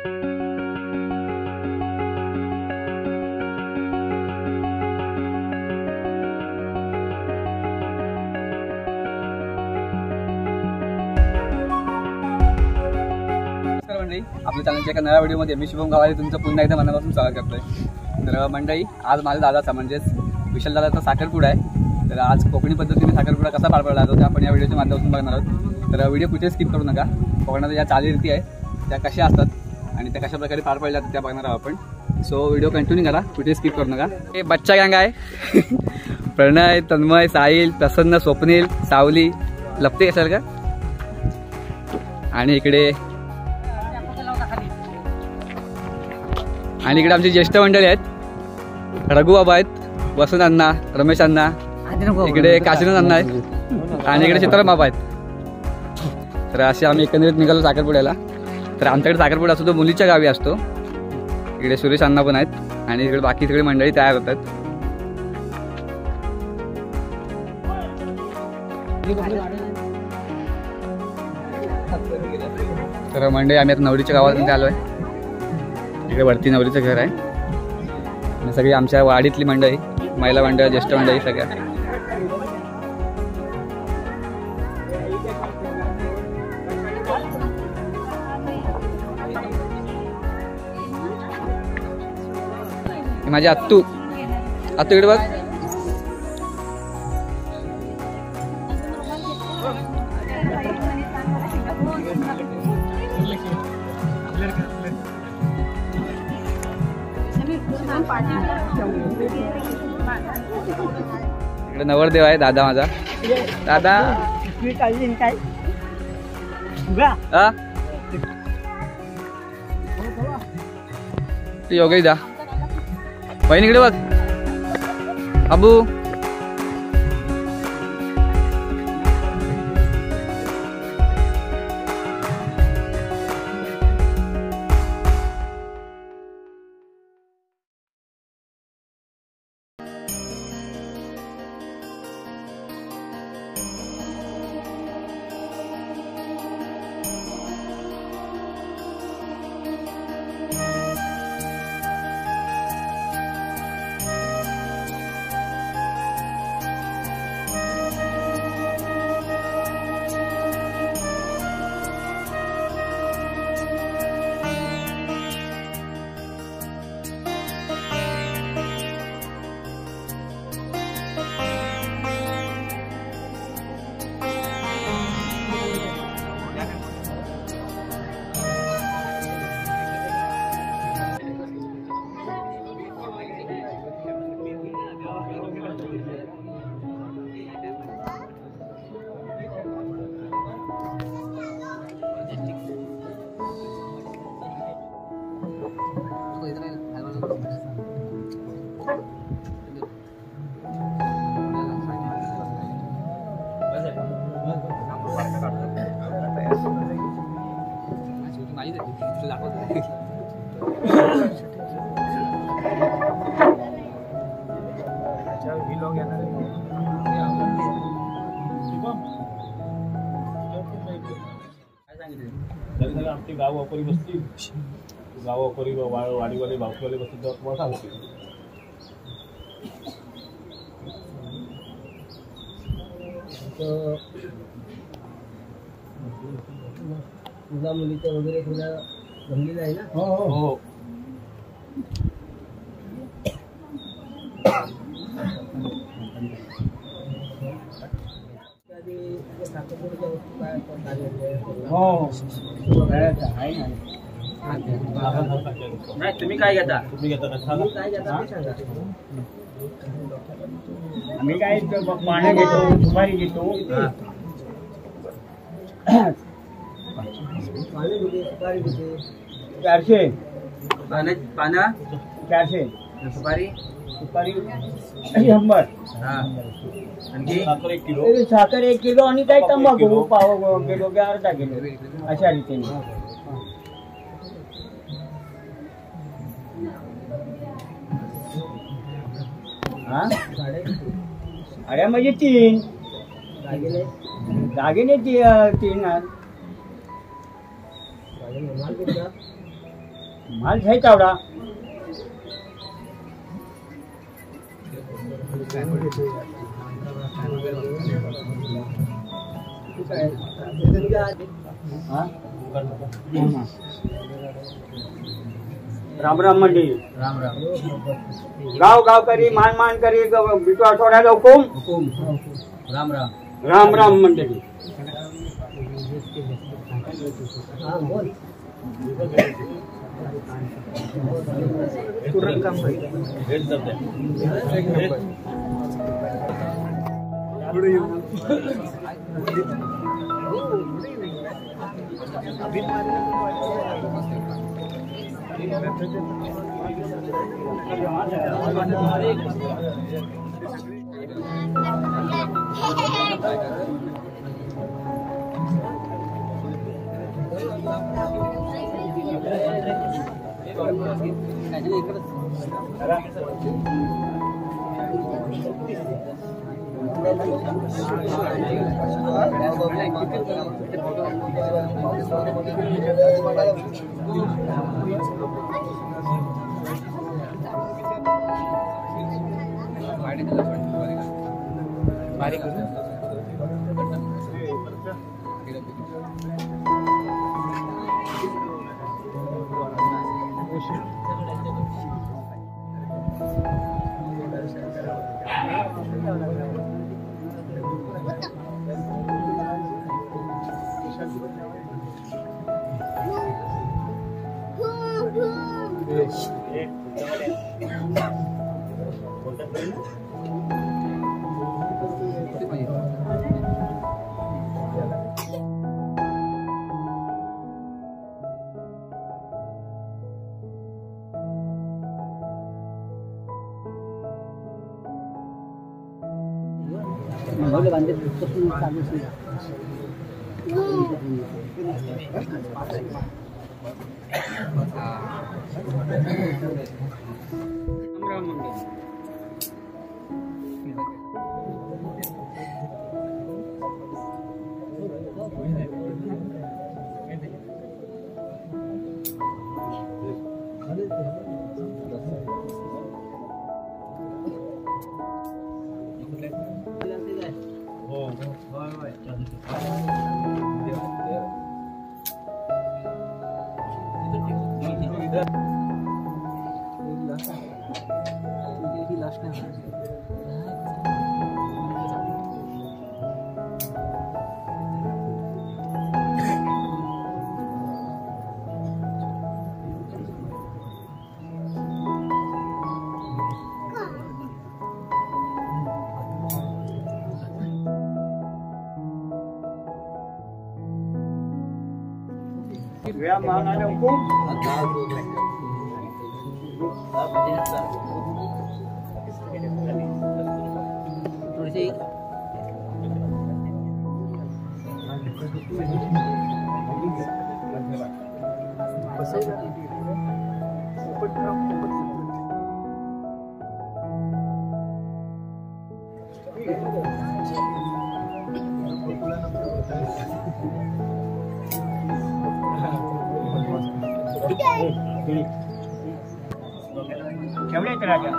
आपल्या चॅनलच्या एका नव्या व्हिडिओमध्ये मी शुभम गावाले तुमचं पुन्हा एकदा मनापासून स्वागत करतोय। तर मंडळी, आज माझ्या दादाचा म्हणजेच विशाल दादाचा साखरपुडा आहे। तर आज कोकणी पद्धतीने साखरपुडा कसा पार पडला जातो ते आपण या व्हिडिओच्या माध्यमातून बघणार आहोत। तर व्हिडिओ कुठे स्किप करू नका। कोकणात ज्या चालीरीती आहे त्या कशा असतात आणि त्या कशा प्रकारे पार पडल्या जातात त्या बघणार आहोत आपण। सो व्हिडिओ कंटिन्यू करा, कुठे स्किप करू नका। हे बच्चा गँग आहे प्रणय, तन्मय, साहिल, प्रसन्न, स्वप्नील, सावली, लपते असेल का, आणि इकडे आमची ज्येष्ठ मंडळी आहेत। रघु बाबा आहेत, वसंत अण्णा, रमेश अण्णा, इकडे काशीनाथ अण्णा आहेत आणि इकडे चित्रम बाबा आहेत। तर असे आम्ही एकंदरीत निघालो साखरपुड्याला। तर आमच्याकडे साखरपुडा असतो तो मुलीच्या गावी असतो। इकडे सुरेश अण्णा पण आहेत आणि इकडे बाकी सगळी मंडळी तयार होतात। तर मंडळी आम्ही आता नवरीच्या गावात आलो आहे। इकडे वरती नवरीचं घर आहे आणि सगळी आमच्या वाडीतली मंडळी, महिला मंडळ, ज्येष्ठ मंडळी सगळ्या। माझी आत्तू इकडे बघ। इकडे नवरदेव आहे दादा माझा। दादा योगेश दा बहीण इकडे बघ। अबू आमची गाव वापरी बसती, गाव वापरी वाडीवाले भावकीवाले बसतील तेव्हा तुम्हाला सांगते। मुला मुलीचं वगैरे थोडं जमलेलं आहे ना? हो हो। नाही तुम्ही काय घेता? तुम्ही घेता काय घेता ते सांगा। आम्ही काय पाणी घेतो, सुपारी घेतो। पाणी घेते, सुपारी घेते। 400 पाना 400 सुपारी 100। आणखी साखर 1 किलो आणि काय तंबाखू पाव किलो की अर्धा किलो अशा रीतीने। हा अरे म्हणजे 3 दागिने 3 माल छै चावडा राम राम मंडी राम राम गाव गाव करी मान मान करी बिटू आठवड्याला हुकूम राम राम राम राम मंडळी हा बोल वेळा मानाने हुकूम थोडीशी केवढे राजा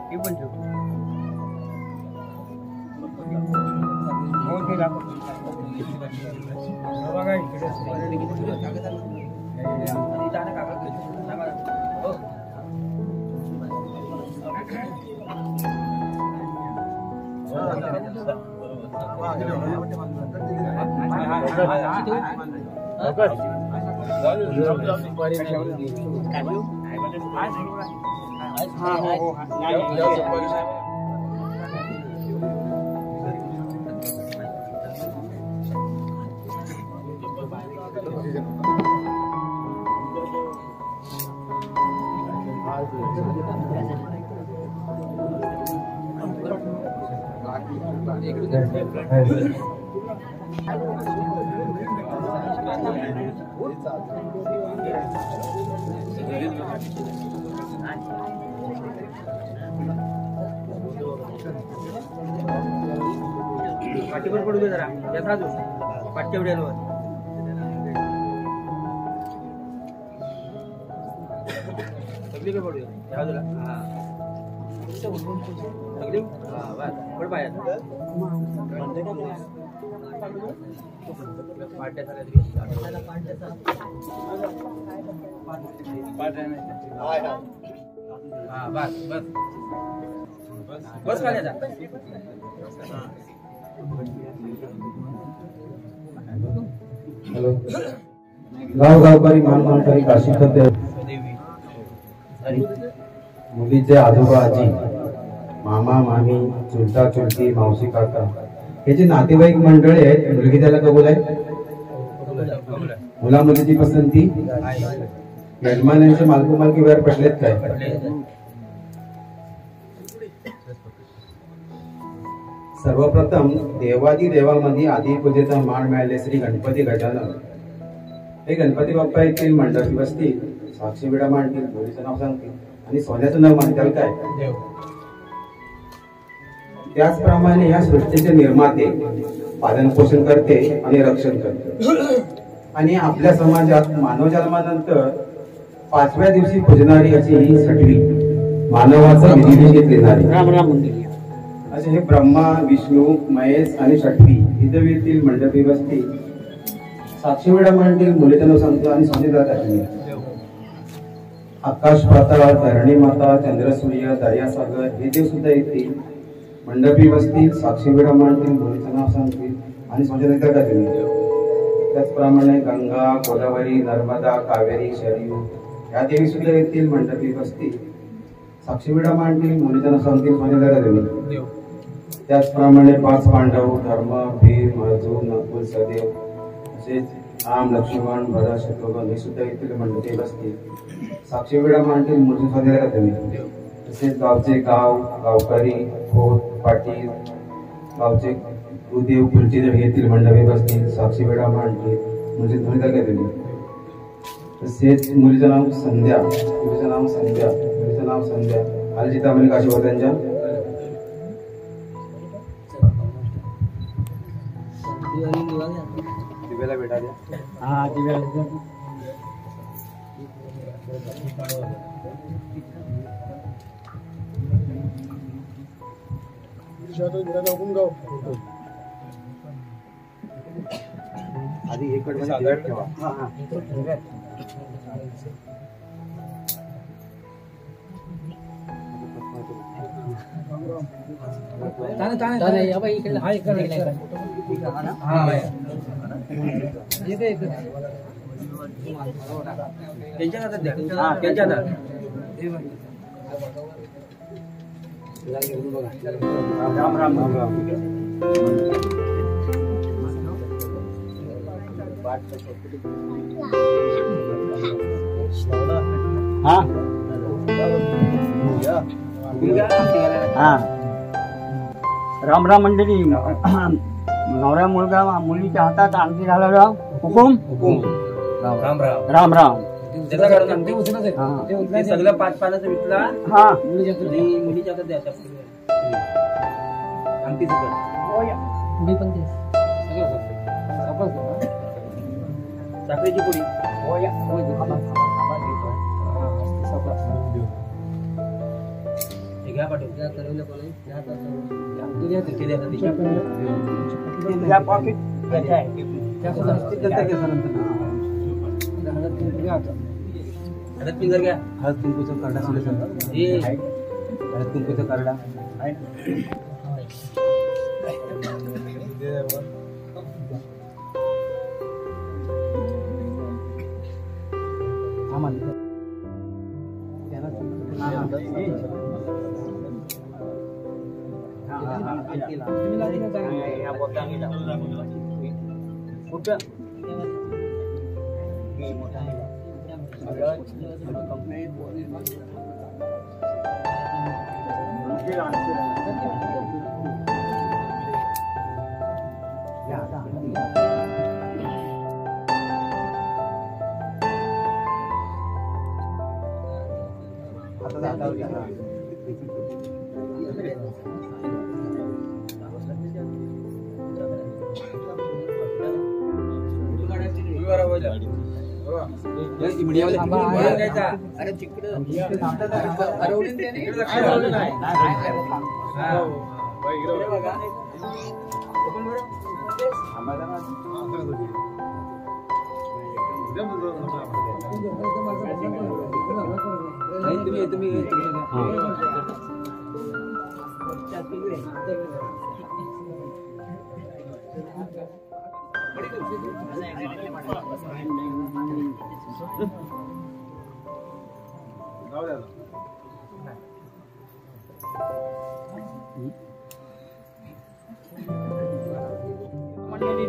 हे पण ठेव बघा पाठीवर पडू दे जरा याचा पाठच्या उड्यावर सगळीकडे पडू दे या बाजूला हा सगळी हा बस पड पायात पाट्या झाल्या तरी हा बस बस बस खाली हॅलो गावगावकरी मानमानकरी काशीपद्ध मुलीचे आजोबा आजी मामा मामी चुलता चुलती मावशी काका हे जे नातेवाईक मंडळी आहेत मुलगी त्याला कबूल आहे मुला मुलीची पसंती यजमानांचे मालकी वेळ पडलेत काय सर्वप्रथम देवादी देवामध्ये आदी पूजेचा मान मिळाले श्री गणपती गजानन हे गणपती बाप्पा येथील मंडपी बसतील साक्षी विडा मांडतील मुलीचं नाव सांगतील आणि सोन्याचं नाव मानतील काय त्याचप्रमाणे या सृष्टीचे निर्माते पालन पोषण करते आणि रक्षण करते आणि आपल्या समाजात मानव जन्मानंतर 5व्या दिवशी पूजणारी अशी ही सटवी मानवाचा विधिनिषेध देणारी असे हे ब्रह्मा विष्णू महेश आणि षटवी इथं मंडपी बसती साक्षी वेळा मांडतील मुलीचं नाव सांगतो आणि सोने आकाश पाताळ धरणी माता चंद्र सूर्य दर्यासागर हे देव सुद्धा येतील मंडपी बसतील साक्षी वेळा मांडतील मुलीचं नाव सांगतील आणि सोने त्याचप्रमाणे गंगा गोदावरी नर्मदा कावेरी शरयू या देवी सुद्धा येतील मंडपी बसतील साक्षी वेळा मांडतील मुलीचं नाव सांगतील सोने त्याचप्रमाणे 5 पांडव धर्म वीर अर्जुन नकुल सदेव तसेच राम लक्ष्मण भरत शत्रुघ्न हे सुद्धा येथील मंडपी बसतील साक्षी वेळा मांडतील मुलीचं सोने तसेच गावचे गावकरी खोत पाटील गावचे गुरुदेव कुलचेदेव येथील मंडपी बसतील साक्षी वेळा मांडतील म्हणजे ध्वनी तसेच मुलीचं नाव संध्या मुलीचं नाव संध्या आलजितामणी काशीवर्धनच्या दिव्याला भेटा द्या हा दिव्याला आधी एक कडे ठेवा त्यांच्या हातात द्या हा त्यांच्या हातात राम राम राम राम हा राम राम मंडळी नवऱ्या मुलगा मुलीच्या हातात आणखी झाला हुकुम राम राम राम राम सगळं 5 पानाचं विकला हा मुलीच्या हातात द्या अंगठी साखरेची पुडी घ्या पाठवून हळद पिंगर घ्या हळद कुंकूचा करडा हळद कुंकूचा करडा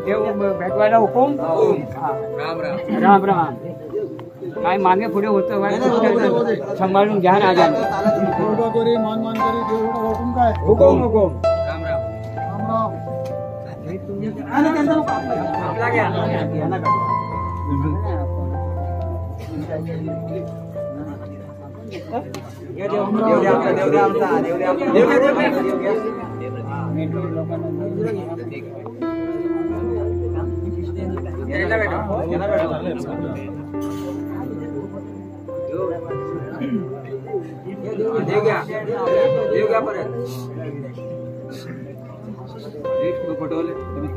देव भेटवायला हुकूम. राम राम. काय मागे पुढे होतं सांभाळून घ्या राजा. हुकूम हुकूम. पटवले तुम्ही